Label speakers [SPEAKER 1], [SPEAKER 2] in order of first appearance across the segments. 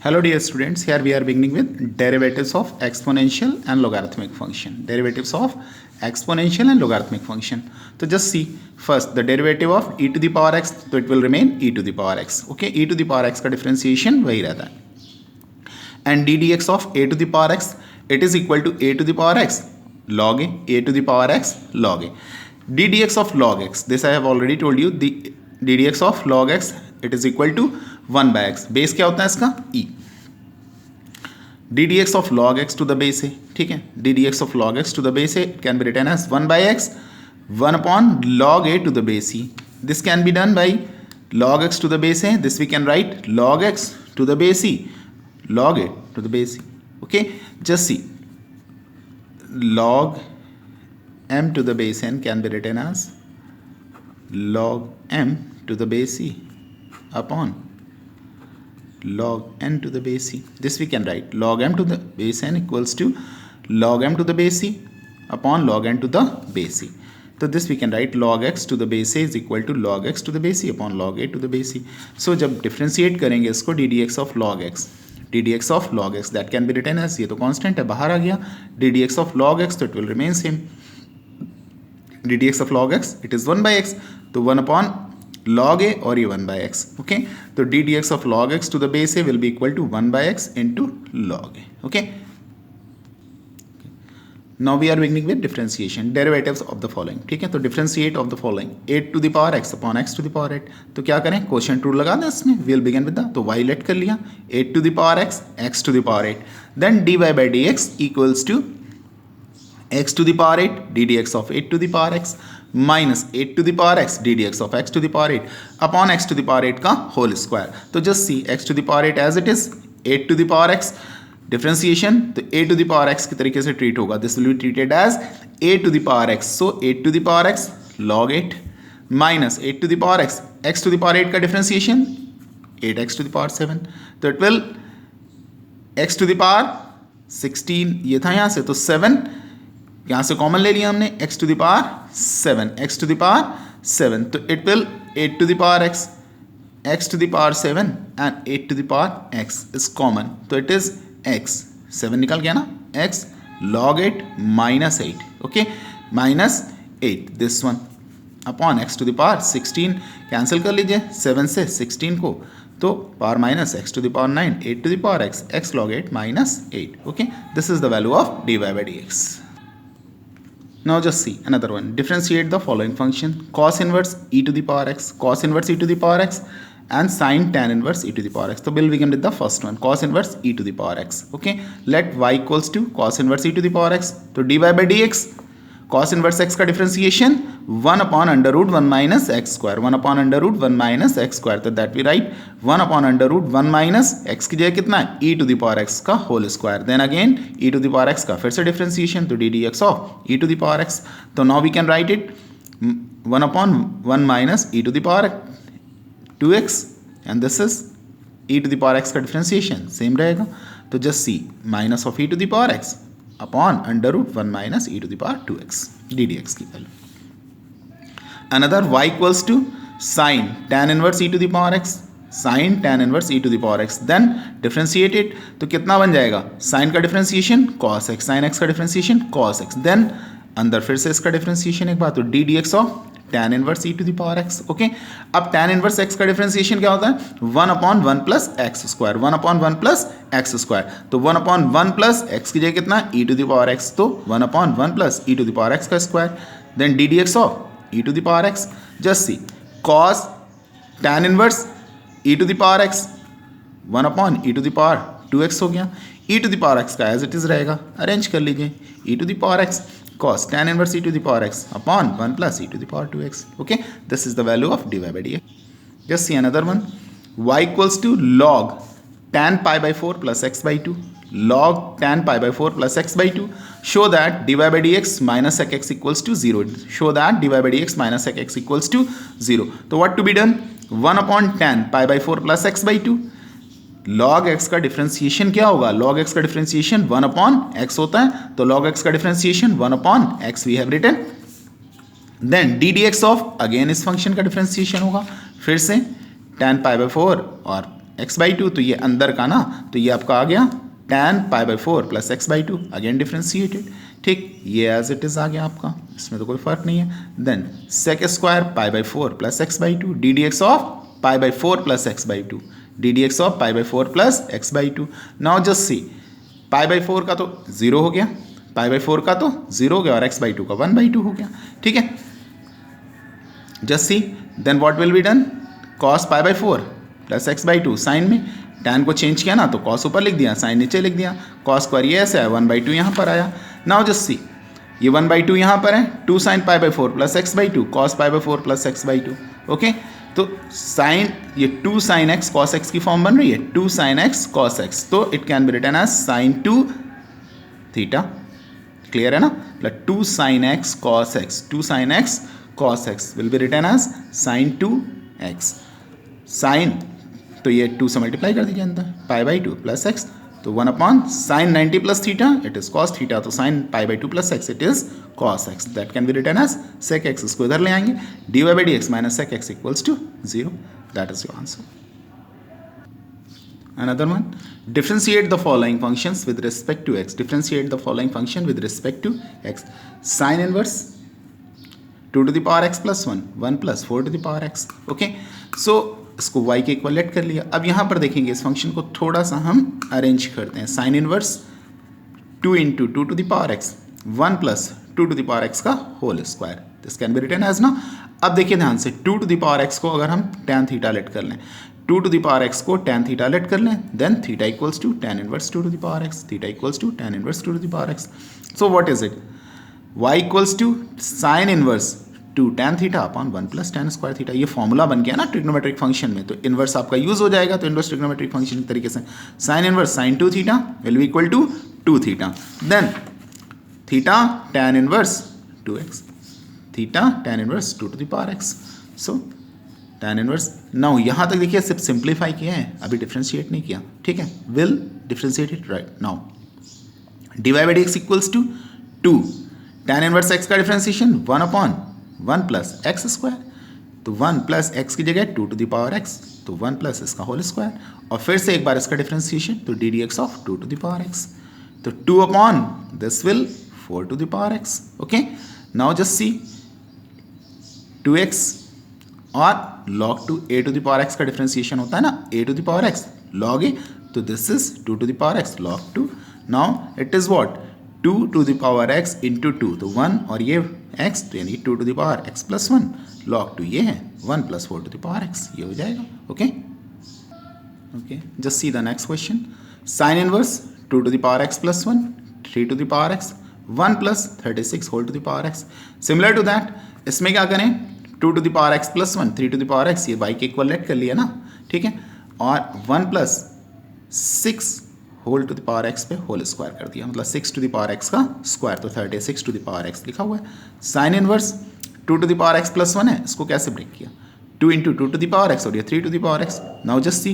[SPEAKER 1] Hello dear students, here we are beginning with derivatives of exponential and logarithmic function. Derivatives of exponential and logarithmic function. So just see first the derivative of e to the power x, so it will remain e to the power x. Okay, e to the power x का differentiation वही रहता है. And ddx of a to the power x, it is equal to a to the power x log a to the power x log a. ddx of log x, this I have already told you, the ddx of log x it is equal to 1 by x. Base क्या होता है इसका e. ddx of log x to the base a, ठीक है, ddx of log x to the base a can be written as 1 by x 1 upon log a to the base e. This can be done by log x to the base a. This we can write log x to the base e log a to the base e. Okay, just see log m to the base n can be written as log m to the base e upon log n to the base e. This we can write log m to the base n equals to log m to the base e upon log n to the base e. So this we can write log x to the base a is equal to log x to the base e upon log a to the base e. So जब differentiate करेंगे इसको ddx of log x, ddx of log x that can be written as, ये तो constant है बाहर आ गया, ddx of log x तो it will remain same. ddx of log x it is 1 by x, तो 1 upon log a और ये 1 by x. Okay, तो ddx of log x to the base a will be equal to 1 by x into log a. Okay, now we are beginning with differentiation, derivatives of the following. ठीक है, तो differentiate of the following 8 to the power x upon x to the power 8. तो क्या करें, quotient rule लगा दें इसमें, we'll begin with the, तो y let कर लिया 8 to the power x x to the power 8, then dy by dx equals to x to the power 8 ddx of 8 to the power x minus 8 to the power x ddx of x to the power 8 upon x to the power 8 का whole square. तो just see x to the power 8 as it is, 8 to the power x differentiation, तो a to the power x की तरीके से treat होगा, this will be treated as a to the power x, so 8 to the power x log 8 minus 8 to the power x x to the power 8 का differentiation 8x to the power 7, तो it will x to the power 16 ये था यहाँ से, तो 7 यहाँ से common ले लिया हमने x to the power 7 x to the power 7, तो it will 8 to the power x x to the power 7 and 8 to the power x is common, तो it is x 7 निकल गया ना, x log 8 minus 8. Okay, minus 8 this one upon x to the power 16 cancel कर लीजिए 7 से 16 को, तो power minus x to the power 9 8 to the power x x log 8 minus 8. Okay, this is the value of dy by dx. Now just see another one, differentiate the following function cos inverse e to the power x, cos inverse e to the power x and sin tan inverse e to the power x. So we'll begin with the first one, cos inverse e to the power x. Okay, let y equals to cos inverse e to the power x, so dy by dx cos inverse x का differentiation 1 upon under root 1 minus x square, 1 upon under root 1 minus x square, तो that we write 1 upon under root 1 minus x की जगह कितना है e to the power x का whole square, then again e to the power x का फिर से differentiation, तो ddx of e to the power x, तो now we can write it 1 upon 1 minus e to the power 2x and this is e to the power x का differentiation same रहेगा, तो just see minus of e to the power x upon under root 1 minus e to the power 2x ddx की value. Another y equals to sin tan inverse e to the power x, sin tan inverse e to the power x, then differentiate it, तो कितना बन जाएगा, sin का differentiation cos x, sin x का differentiation cos x, then अंदर फिर से इसका differentiation एक बात, तो ddx of tan inverse e to the power x. Okay, अब tan inverse x का differentiation क्या होता है 1 upon 1 plus x square, 1 upon 1 plus x square, तो 1 upon 1 plus x की जगह कितना e to the power x, तो 1 upon 1 plus e to the power x का square, then ddx of e to the power x, just see cos tan inverse e to the power x 1 upon e to the power 2x हो गया, e to the power x का as it is रहेगा, arrange कर लीजिए e to the power x cos tan inverse e to the power x upon 1 plus e to the power 2x. Okay, this is the value of dy by dx. Just see another one, y equals to log tan pi by 4 plus x by 2, log tan pi by 4 plus x by 2, show that dy by dx minus sec x equals to 0, show that dy by dx minus sec x equals to 0. So what to be done, 1 upon tan pi by 4 plus x by 2, log x का differentiation क्या होगा, log x का differentiation 1 upon x होता है, तो log x का differentiation 1 upon x we have written, then ddx of again इस function का डिफरेंशिएशन होगा फिर से tan pi by 4 और x/2, तो ये अंदर का ना, तो ये आपका आ गया tan π/4 plus x/2, again differentiated, ठीक, ये एज इट इज आ गया आपका, इसमें तो कोई फर्क नहीं है। Then sec square π/4 plus x/2 ddx of π/4 plus x/2, ddx of π/4 plus x/2। Now just see, π/4 का तो 0 हो गया, π/4 का तो 0 हो गया और x/2 का 1/2 हो गया, ठीक है। Just see, then what will be done, cos π/4 plus x/2, sine में tan को चेंज किया ना तो cos ऊपर लिख दिया, साइन नीचे लिख दिया, cos स्क्वायर ये ऐसे है, 1/2 यहाँ पर आया। नाउ जस्ट सी, ये 1/2 यहाँ पर है, 2 sin π/4 plus x/2, cos π/4 plus x/2, okay. तो साइन, ये 2 sin x cos x की फॉर्म बन रही है, 2 sin x cos x, तो it can be written as sin 2 theta, clear है ना, मतलब 2 sin x cos x, 2 sin x cos x will be written as sin 2x, sine, तो ये 2 से मल्टीप्लाई कर दीजिए अंदर, π/2 प्लस x, तो 1 अपॉन sine 90 plus theta it is cos theta, तो sine π/2 plus x it is cos x, that can be written as sec x, इसको इधर ले आएंगे, dy/dx minus sec x equals to 0, that is your answer. Another one, differentiate the following functions with respect to x. Differentiate the following function with respect to x. Sin inverse 2 to the power x plus 1, 1 plus 4 to the power x. Okay, so इसको y के equal let कर लिया। अब यहाँ पर देखेंगे इस function को थोड़ा सा हम अरेंज करते हैं। Sine inverse 2 into 2 to the power x 1 plus 2 to the power x का whole square, this can be written as ना। अब देखिए ध्यान से, 2 टू द पावर एक्स को अगर हम tan थीटा लेट कर लें, 2 टू द पावर एक्स को tan थीटा लेट कर लें, then theta equals to tan inverse 2 to the power x, theta equals to tan inverse 2 to the power x. So what is it, y equals to sine inverse 2 tan theta upon 1 plus tan square theta. ये formula बन गया ना trigonometric function में, तो inverse आपका use हो जाएगा, तो इनवर्स ट्रिग्नोमेट्रिक फंक्शन की तरीके से sine inverse sin 2 theta will be equal to 2 theta, then theta tan inverse 2x, theta tan inverse 2 to the power x। So tan inverse, now यहाँ तक देखिए सिर्फ सिंप्लीफाई किया है, अभी डिफ्रेंशिएट नहीं किया, ठीक है, will differentiate it right now. dy/dx equals to 2 tan inverse x का differentiation 1 upon 1 plus x square, तो 1 प्लस एक्स की जगह 2 टू द पावर x, तो 1 प्लस इसका होल स्क्वायर, और फिर से एक बार इसका डिफ्रेंशिएशन, तो ddx of 2 to the power x, तो 2 upon this will 4 to the power x। Okay, now just see 2x और log 2 a to the power x का डिफ्रेंशिएशन होता है ना, a to the power x log a, तो this is 2 to the power x log 2। Now it is what 2 to the power x into 2, तो 1 और ये x, तो यानी 2 to the power x plus 1 log 2 ये है 1 plus 4 to the power x, ये हो जाएगा। Okay okay, just see the next question, sine inverse 2 to the power x plus 1 3 to the power x 1 plus 36 whole to the power x। Similar to that इसमें क्या करें, 2 to the power x plus 1 3 to the power x, ये y के equal let कर लिया ना, ठीक है, और 1 plus 6 whole to the power x पे होल स्क्वायर कर दिया, मतलब 6 टू द पावर x का स्क्वायर, तो 36 टू द पावर x लिखा हुआ है। Sine inverse 2 to the power x plus 1 है, इसको कैसे ब्रेक किया, 2 into 2 to the power x और ये 3 to the power x। Now just see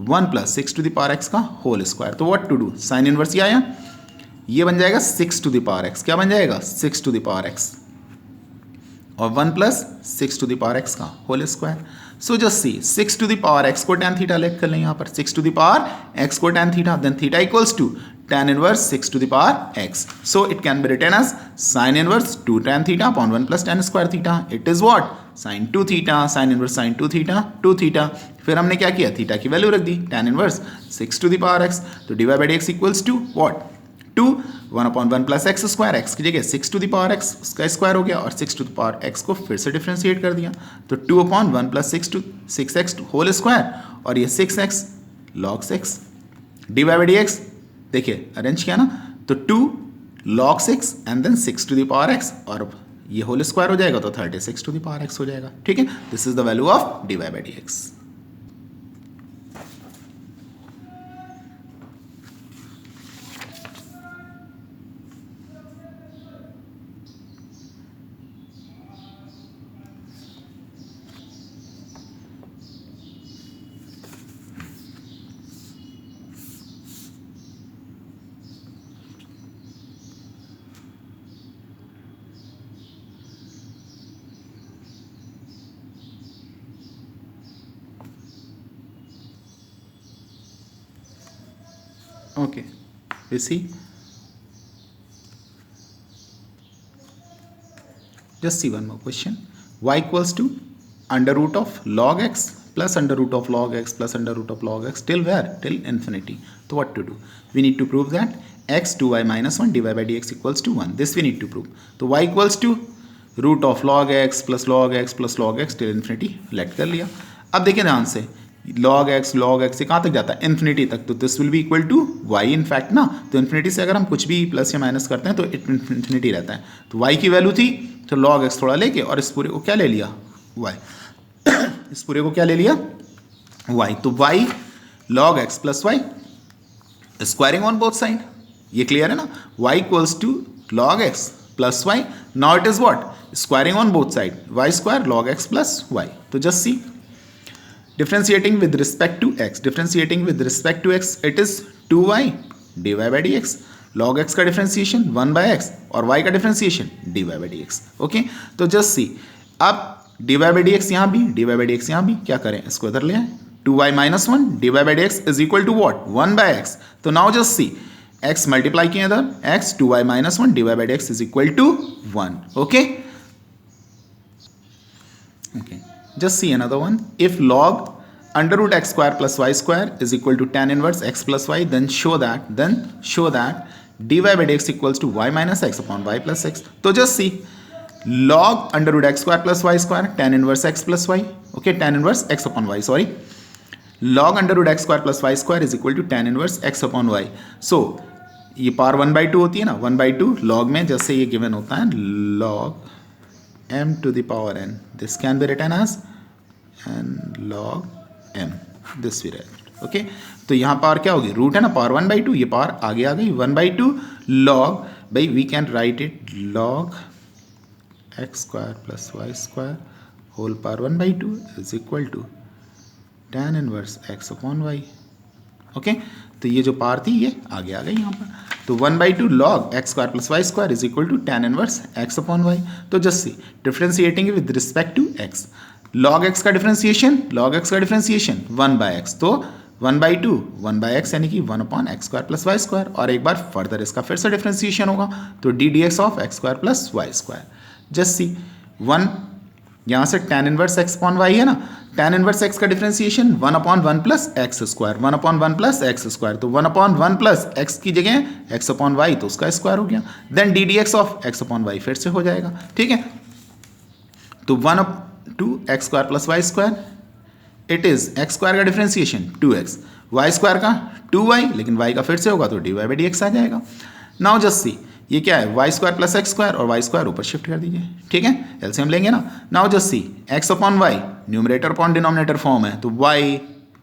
[SPEAKER 1] 1 plus 6 to the power x का होल स्क्वायर, तो what to do, sine inverse ये आया, ये बन जाएगा 6 टू द पावर x, क्या बन जाएगा 6 टू द पावर x, और 1 plus 6 to the power x का whole square. So just see 6 to the power x को tan थीटा लेट कर लें यहाँ पर, 6 टू द पावर x को tan theta, then theta equals to tan inverse 6 to the power x, so it can be written as sin inverse 2 tan theta upon 1 plus tan square theta, it is what sin 2 theta, sin inverse sin 2 theta 2 theta, फिर हमने क्या किया, theta की value रख दी tan inverse 6 to the power x, तो dy/dx equals to what 2 1 upon 1 plus x square, x की जगह 6 टू द पावर एक्स उसका स्क्वायर हो गया, और 6 टू द पावर एक्स को फिर से डिफ्रेंशिएट कर दिया, तो 2 upon 1 plus 6x whole square, और ये 6x log 6 dy/dx देखिए अरेंज किया ना, तो 2 log 6 and then 6 to the power x, और ये होल स्क्वायर हो जाएगा तो 36 टू द पावर x हो जाएगा, ठीक है, this is the value of dy/dx। Okay, we see. Just see one more question. Y equals to under root of log x plus under root of log x plus under root of log x till where? Till infinity. So what to do? We need to prove that x 2y minus 1 dy by dx equals to 1. This we need to prove. So y equals to root of log x plus log x plus log x till infinity. Let कर लिया. अब देखिए ध्यान से log x से कहाँ तक जाता है? इन्फिनिटी तक. तो this will be equal to y in fact ना. तो इन्फिनिटी से अगर हम कुछ भी प्लस या माइनस करते हैं तो इन्फिनिटी रहता है. तो y की वैल्यू थी तो log x थोड़ा लेके और इस पूरे को क्या ले लिया? y. इस पूरे को क्या ले लिया? y. तो y log x plus y squaring on both side. ये क्लियर है ना? y equals to log x plus y. Now it is what? Squaring on both side. y square log x plus y. तो just सी differentiating with respect to x, it is 2y dy by dx. log x का differentiation 1 by x और y का differentiation dy by dx. Okay, तो just see अब dy by dx यहाँ भी क्या करें? इसको इधर ले आए. 2y minus 1 dy by dx is equal to what? 1 by x. तो now just see x multiply किए इधर x 2y minus 1 dy by dx is equal to 1. Okay, just see another one. If log under root x square plus y square is equal to tan inverse x plus y, then show that dy by dx equals to y minus x upon y plus x. So just see log under root x square plus y square tan inverse x plus y. Okay, tan inverse x upon y, sorry. log under root x square plus y square is equal to tan inverse x upon y. So ये power 1/2 होती है ना. 1/2 log में जैसे ये given होता है log m to the power n. This can be written as n log m. This we write. Okay, तो यहाँ पावर क्या होगी? रूट है ना, पावर 1/2. ये पावर आगे आ गई 1/2 log. भाई we can write it log x square plus y square whole power 1/2 is equal to tan inverse x upon y. Okay, तो ये जो पावर थी ये आगे आ गई यहाँ पर. तो 1/2 log x square plus y square is equal to tan inverse x upon y. तो just see differentiating with respect to x. log x का डिफरेंशिएशन 1 by x. तो 1/2 1 by x यानी कि 1 upon x square plus y square. और एक बार further इसका फिर से डिफरेंशिएशन होगा तो D d x of x square plus y square. Just see 1 यहाँ से tan inverse x upon y है ना. tan इनवर्स x का differentiation 1 upon 1 plus x square. 1 upon 1 plus x square. तो 1 अपॉन 1 प्लस एक्स की जगह x upon y तो उसका स्क्वायर हो गया. Then d d x of x upon y फिर से हो जाएगा. ठीक है, तो 1 two x square plus y square. It is x square का डिफरेंशिएशन 2x, वाई स्क्वायर का 2y, लेकिन y का फिर से होगा तो dy by dx आ जाएगा. नाउ जस्ट सी ये क्या है? Y square plus x square और वाई स्क्वायर ऊपर शिफ्ट कर दीजिए. ठीक है, एलसीएम लेंगे ना. Now just see x upon y numerator upon denominator form है. तो y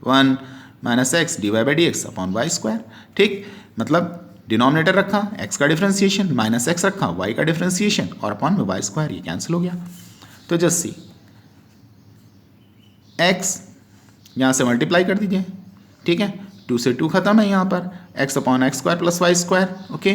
[SPEAKER 1] 1 minus x dy by dx upon y square. ठीक, मतलब डिनोमिनेटर रखा x का डिफरेंशिएशन माइनस एक्स रखा y का डिफरेंशिएशन और अपॉन में वाई स्क्वायर. ये कैंसिल हो गया. तो जस्ट सी x यहाँ से मल्टीप्लाई कर दीजिए. ठीक है, 2 से 2 खत्म है यहाँ पर. x upon x square plus y square. Okay,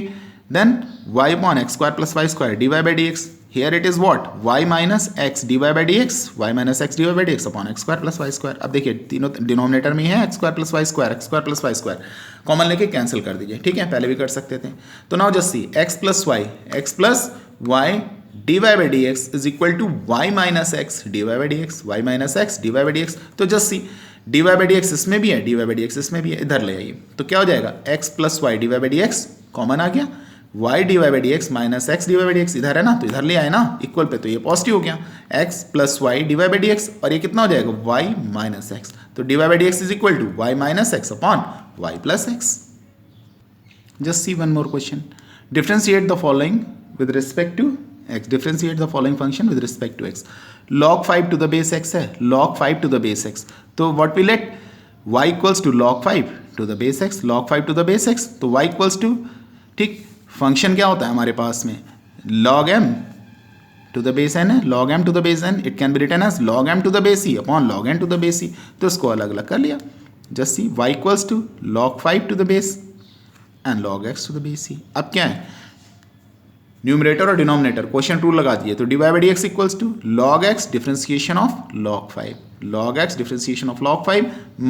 [SPEAKER 1] then y upon x square plus y square d y by d x. Here it is what? y minus x d y by d x. Y minus x d y by d x upon x square plus y square. अब देखिए तीनों denominator में है x square plus y square. X square plus y square common लेके cancel कर दीजिए. ठीक है, पहले भी कर सकते थे. तो now just see x plus y dy by dx is equal to y minus x dy by dx. y minus x dy by dx. तो just see dy by dx इसमें भी है, dy by dx इसमें भी है. इधर ले आइए तो क्या हो जाएगा? x plus y dy by dx common आ गया. y dy by dx minus x dy by dx इधर है ना, तो इधर ले आए ना इक्वल पे. तो ये पॉजिटिव हो गया. x plus y dy by dx और ये कितना हो जाएगा? y minus x. तो dy by dx is equal to y minus x upon y plus x. Just see one more question. Differentiate the following with respect to x. Differentiate the following function with respect to x. log 5 to the base x है. log 5 to the base x. तो what we let y equals to log 5 to the base x. log 5 to the base x. तो y equals to, ठीक, function क्या होता है हमारे पास में? log m to the base n है. log m to the base n. It can be written as log m to the base e upon log n to the base e. तो इसको अलग अलग कर लिया. Just see y equals to log 5 to the base and log x to the base e. अब क्या है? Numerator और डिनोमिनेटर क्वेश्चन रूल लगा दिए. तो d y by d x equals to log x differentiation of log 5. log x differentiation of log 5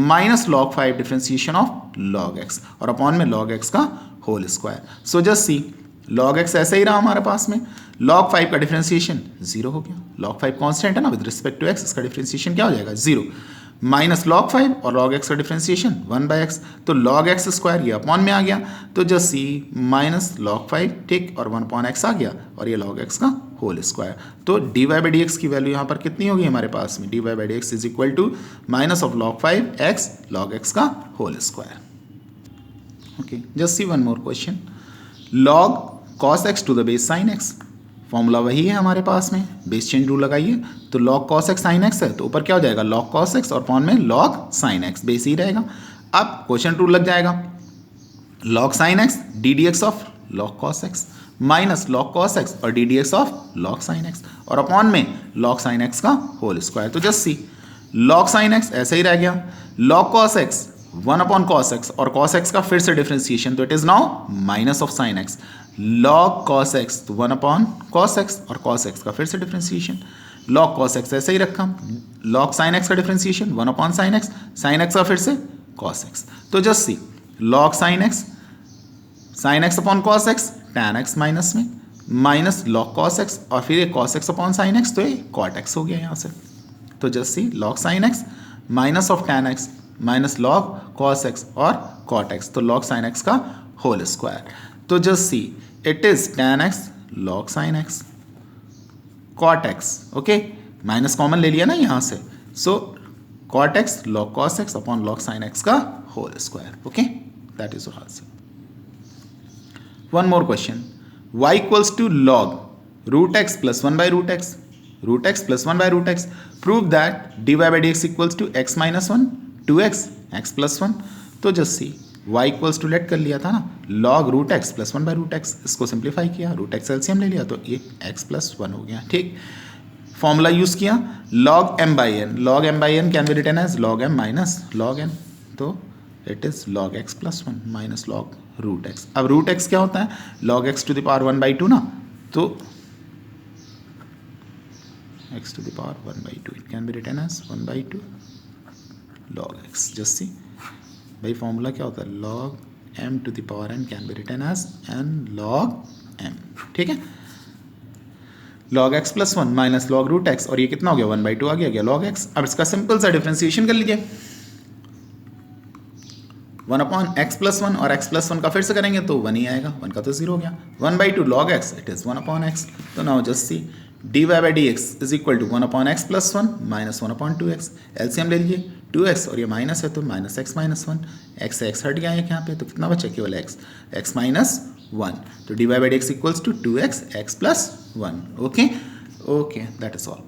[SPEAKER 1] minus log 5 differentiation of log x और upon में log x का whole square. So just see log x ऐसे ही रहा हमारे पास में, log 5 का differentiation 0 हो गया. log 5 कांस्टेंट है ना, विद रिस्पेक्ट टू x, इसका डिफरेंशिएशन क्या हो जाएगा 0 माइनस log 5 और log x का डिफरेंशिएशन 1/x. तो log x स्क्वायर ये अपॉन में आ गया, तो जस्ट सी माइनस log 5 ठीक और 1/x आ गया और ये log x का होल स्क्वायर. तो dy बाई डी एक्स की वैल्यू यहाँ पर कितनी होगी हमारे पास में, dy by d x is equal to minus of log 5 x log x का whole square. Okay, just see one more question. log cos x to the base sin x, formula वही है हमारे पास में, बेस चेंज रूल लगाइए. तो log cos x sin x है तो ऊपर क्या हो जाएगा log cos x और अपॉन में log sin x, बेस ही रहेगा. अब क्वेश्चन रूल लग जाएगा log sin x D d x of log cos x minus log cos x और D d x of log sin x और upon में log sin x का whole square. तो just see log sin x ऐसे ही रह गया, log cos x 1 cos x और cos x का फिर से डिफरेंशिएशन, तो it is now minus of sin x. log cos x तो 1 cos x और cos x का फिर से डिफरेंशिएशन, log cos x ऐसे ही रखा, log sin x का डिफरेंशिएशन 1 sin x का फिर से cos x. तो just see log sin x upon cos x tan x minus में माइनस log cos x और फिर ये cos x upon sin x, तो ये cot x हो गया यहाँ से. तो just see log sin x minus of tan x minus log cos x और cot x, तो log sin x का होल स्क्वायर. तो just see it is tan x log sin x cot x. Okay, minus common ले लिया ना यहाँ से, so cot x log cos x upon log sin x का whole square. Okay, that is answer. One more question. y equals to log root x plus 1 by root x, root x plus 1 by root x. Prove that dy by d x equals to x minus 1 2x x plus 1. तो just see y equals to let कर लिया था ना log root x plus 1 by root x, इसको simplify किया, root x LCM ले लिया तो ये x प्लस 1 हो गया. ठीक, फॉर्मूला यूज किया log m by n, log m by n can be written as log m minus log n, तो it is log x plus 1 minus log root x. अब रूट x क्या होता है log x to the power 1/2 ना, तो x to the power 1/2 it can be written as 1/2 log x. Just see भाई formula क्या होता है log m to the power n can be written as n log m. ठीक है, log x plus 1 minus log root x और ये कितना हो गया 1/2 आ गया log x. अब इसका सिंपल सा डिफरेंशिएशन कर लीजिए, 1/x प्लस 1 और x प्लस 1 का फिर से करेंगे तो 1 ही आएगा, 1 का तो 0 हो गया. 1/2 log x it is 1/x. तो now just see dy by d x is equal to 1/x plus 1 minus 1/2x. LCM ले लीजिए 2x और ये माइनस है तो माइनस x माइनस 1, x से x हट गया है यहाँ पे, तो कितना बचा केवल x माइनस 1. तो dy by d x equals to 2x x plus 1. Okay, that is all.